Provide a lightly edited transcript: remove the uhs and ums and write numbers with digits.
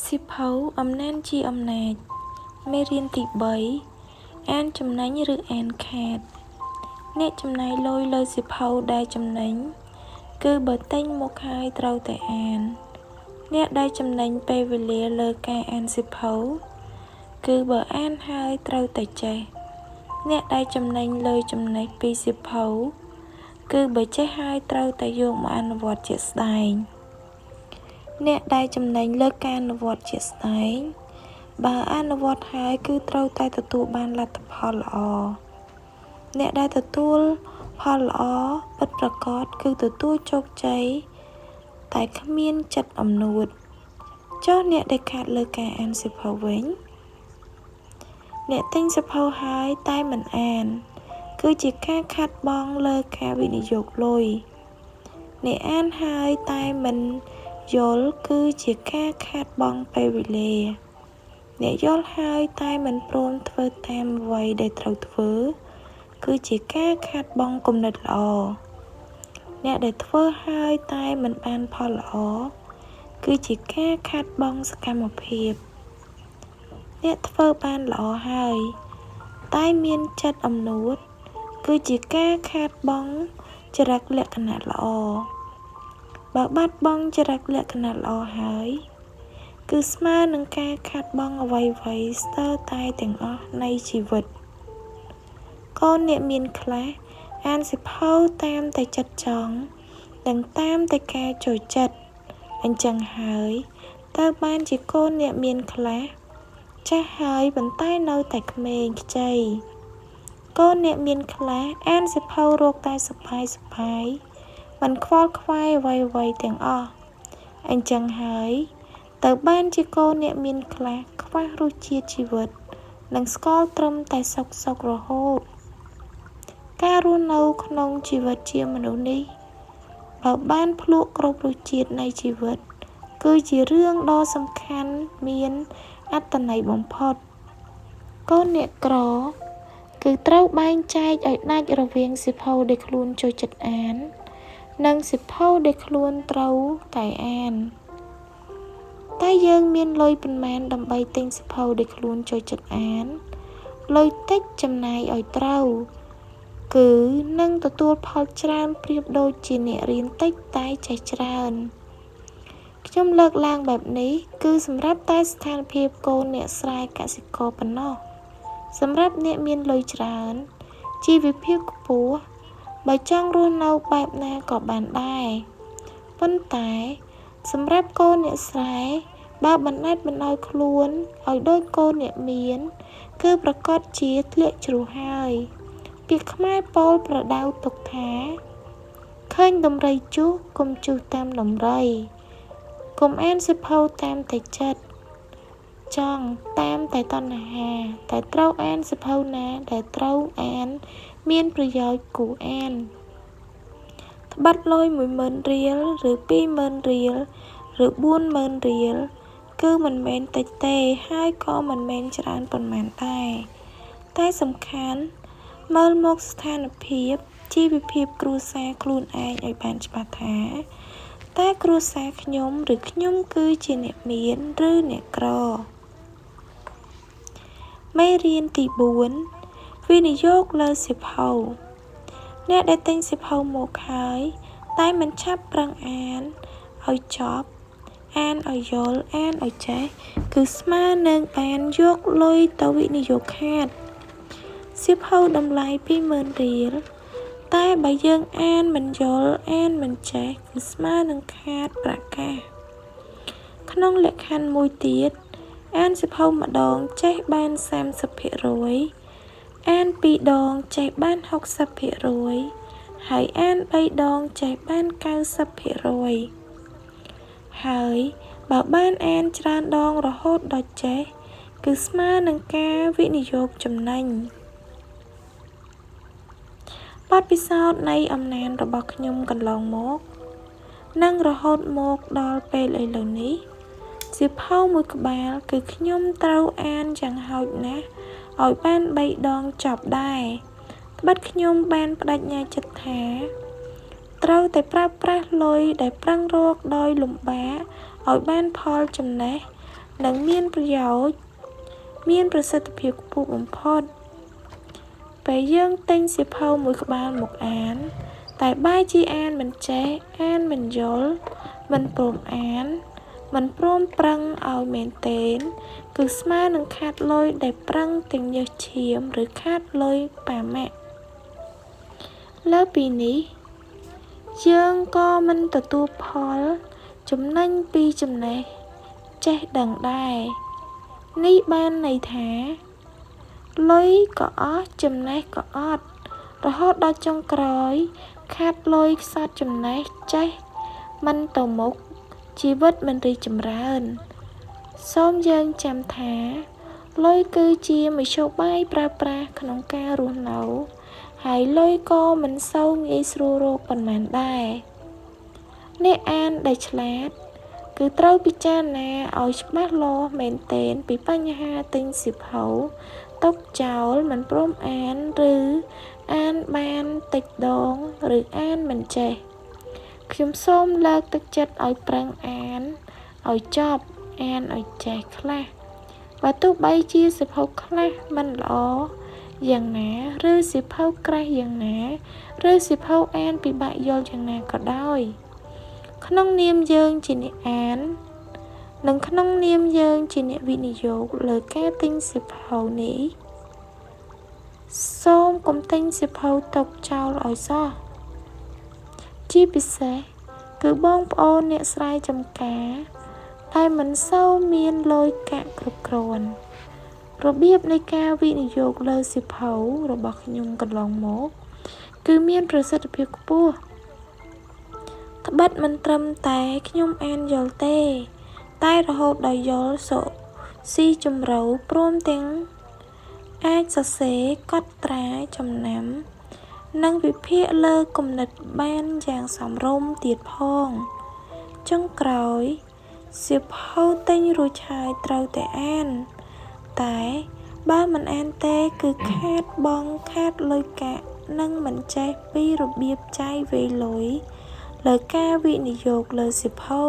សិភៅអំណានជាអំណាចមេរៀនទី3អានចំណេញឬអានខាតអ្នកចំណាយលុយលើសិភៅដែលចំណេញគឺបើទិញមកហើយត្រូវតែអានអ្នកដែលចំណេញពេលវេលាលើការអានសិភៅគឺបើអានហើយត្រូវតែចេះអ្នកដែលចំណេញលើចំណេះពីសិភៅគឺបើចេះហើយត្រូវតែយកមកអនុវត្តជាក់ស្ដែងអ្នកដែលចំណេញលើការអនុវត្តជាក់ស្ដែងបើអនុវត្តហើយគឺត្រូវតែទទួលបានលទ្ធផលល្អអ្នកដែលទទួលផលល្អពិតប្រាកដគឺទទួលជោគជ័យតែគ្មានចិត្តអំនួតចុះអ្នកដែលខាតលើការអានសិភៅវិញអ្នកទិញសិភៅហើយតែមិនអានគឺជាការខាតបង់លើការវិនិយោគលុយអ្នកអានហើយតែមិនយល់គឺជាការខាតបង់ពេលវេលាអ្នកយល់ហើយតែមិនព្រមធ្វើតាមអ្វីដែលត្រូវធ្វើគឺជាការខាតបង់គំនិតល្អអ្នកដែលធ្វើហើយតែមិនបានផលល្អគឺជាការខាតបង់សកម្មភាពអ្នកធ្វើបានល្អហើយតែមានចិត្តអំនួតគឺជាការខាតបង់ចរិតលក្ខណៈល្អបើបាត់បង់ចរិតលក្ខណៈល្អហើយគឺស្មើនឹងការខាតបង់អ្វីៗស្ទើរតែទាំងអស់នៃជីវិតកូនអ្នកមានខ្លះអានសិភៅតាមតែចិត្តចង់និងតាមតែការចូលចិត្តអញ្ចឹងហើយតើបានជាកូនអ្នកមានខ្លះចាស់ហើយប៉ុន្តែនៅតែក្មេងខ្ចីកូនអ្នកមានខ្លះអានសិភៅរកតែសប្បាយមិនខ្វល់ខ្វាយអ្វីៗទាំងអស់អញ្ចឹងហើយតើបានជាកូនអ្នកមានខ្លះខ្វះរសជាតិជីវិតនិងស្គាល់ត្រឹមតែសុខរហូតការរស់នៅក្នុងជីវិតជាមនុស្សនេះបើបានភ្លក្សគ្រប់រសជាតិនៃជីវិតគឺជារឿងដ៏សំខាន់មានអត្ថន័យបំផុតកូនអ្នកក្រគឺត្រូវបែងចែកឲ្យដាច់រវាងសិភៅដែលខ្លួនចូលចិត្តអាននិងសិភៅដែលខ្លួនត្រូវតែអានតែយើងមានលុយប៉ុន្មានដើម្បីទិញសិភៅដែលខ្លួនចូលចិត្តអានលុយតិចចំណាយឲ្យត្រូវគឺនឹងទទួលផលច្រើនប្រៀបដូចជាអ្នករៀនតិចតែចេះច្រើនខ្ញុំលើកឡើងបែបនេះគឺសម្រាប់តែស្ថានភាពកូនអ្នកស្រែកសិករប៉ុណ្ណោះសម្រាប់អ្នកមានលុយច្រើនជីវភាពខ្ពស់បើចង់រស់នៅបែបណាក៏បានដែរប៉ុន្តែសម្រាប់កូនអ្នកស្រែបើបណ្ដេតបណ្ដោយខ្លួនឲ្យដូចកូនអ្នកមានគឺប្រកាសជាធ្លាក់ជ្រោះហើយពាក្យខ្មែរពោលប្រដៅទុកថាឃើញដំរីជុះកុំជុះតាមដំរីកុំអានសិភៅតាមតែចិត្តចង់តាមតែតណ្ហាតែត្រូវអានសិភៅណាដែលត្រូវអានមានប្រយោជន៍គួរអានត្បិតលុយ 10000 រៀលឬ 20000 រៀលឬ 40000 រៀលគឺមិនមែនតិចទេហើយក៏មិនមែនច្រើនប៉ុន្មានដែរតែសំខាន់មើលមកស្ថានភាពជីវភាពគ្រួសារខ្លួនឯងឲ្យបានច្បាស់ថាតើគ្រួសារខ្ញុំឬខ្ញុំគឺជាអ្នកមានឬអ្នកក្រមេរៀនទី4វិនិយោគលើសិភៅអ្នកដែលទិញសិភៅមកហើយតែមិនឆាប់ប្រឹងអានឲ្យចប់អានឲ្យយល់អានឲ្យចេះគឺស្មើនឹងបានយកលុយទៅវិនិយោគខាតសៀវភៅតម្លៃ 20000 រៀលតែបើយើងអានមិនយល់អានមិនចេះគឺស្មើនឹងខាតប្រកាសក្នុងលក្ខខណ្ឌមួយទៀតអានសៀវភៅម្ដងចេះបាន 30% អាន2ដងចេះបាន 60% ហើយអាន3ដងចេះបាន 90% ហើយបើបានអានច្រើនដងរហូតដល់ចេះគឺស្មើនឹងការវិនិយោគចំណេញបទពិសោធន៍នៃអំណានរបស់ខ្ញុំកន្លងមកនិងរហូតមកដល់ពេលឥឡូវនេះសៀវភៅមួយក្បាលគឺខ្ញុំត្រូវអានយ៉ាងហោចណាស់ឲ្យបាន3ដងចប់ដែរត្បិតខ្ញុំបានប្តេជ្ញាចិត្តថាត្រូវតែប្រើប្រាស់លុយដែលប្រឹងរកដោយលំបាកឲ្យបានផលចំណេះ និងមានប្រយោជន៍មានប្រសិទ្ធភាពខ្ពស់បំផុតពេលយើងទិញសៀវភៅមួយក្បាលមកអានតែបែរជាអានមិនចេះអានមិនយល់មិនព្រមអានមិនព្រមប្រឹងឲ្យមែនទែនគឺស្មើនឹងខាតលុយដែលប្រឹងទាំងញើសឈាមឬខាតលុយប៉ាម៉ាក់លើពីនេះយើងក៏មិនទទួលផលចំណេញពីចំណេះចេះដឹងដែរនេះបានន័យថាលុយក៏អស់ចំណេះក៏អត់រហូតដល់ចុងក្រោយខាតលុយខ្សត់ចំណេះចេះមិនទៅមុខជីវិតមិនរីកចម្រើនសូមយើងចាំថាលុយគឺជាមធ្យោបាយប្រើប្រាស់ក្នុងការរស់នៅហើយលុយក៏មិនសូវងាយស្រួលរកប៉ុន្មានដែរអ្នកអានដែលឆ្លាតគឺត្រូវពិចារណាឲ្យច្បាស់លាស់មែនទែនពីបញ្ហាទិញសៀវភៅទុកចោលមិនព្រមអានឬអានបានតិចដងឬអានមិនចេះខ្ញុំសូមលើកទឹកចិត្តឲ្យប្រឹងអានឲ្យចប់អានឲ្យចេះខ្លះបើទោះបីជាសៀវភៅខ្លះមិនល្អយ៉ាងណាឬសៀវភៅក្រាស់យ៉ាងណាឬសៀវភៅអានពិបាកយល់យ៉ាងណាក៏ដោយក្នុងនាមយើងជាអ្នកអាននិងក្នុងនាមយើងជាអ្នកវិនិយោគលើការទិញសៀវភៅនេះសូមកុំទិញសៀវភៅទុកចោលឲ្យសោះជាពិសេសគឺបងប្អូនអ្នកស្រែចម្ការដែលមិនសូវមានលុយកាក់គ្រប់គ្រាន់របៀបនៃការវិនិយោគលើសៀវភៅរបស់ខ្ញុំកន្លងមកគឺមានប្រសិទ្ធភាពខ្ពស់ត្បិតមិនត្រឹមតែខ្ញុំអានយល់ទេតែរហូតដល់យល់សូស៊ីជម្រៅព្រមទាំងអាចសរសេរកត់ត្រាចំណាំនិងវិភាគលើគំនិតបានយ៉ាងសមរម្យទៀតផងចុងក្រោយសៀវភៅទិញរួចហើយត្រូវតែអានតែបើមិនអានទេគឺខាតបង់ខាតលុយកាក់និងមិនចេះពីរបៀបចាយវេលុយលើការវិនិយោគលើសៀវភៅ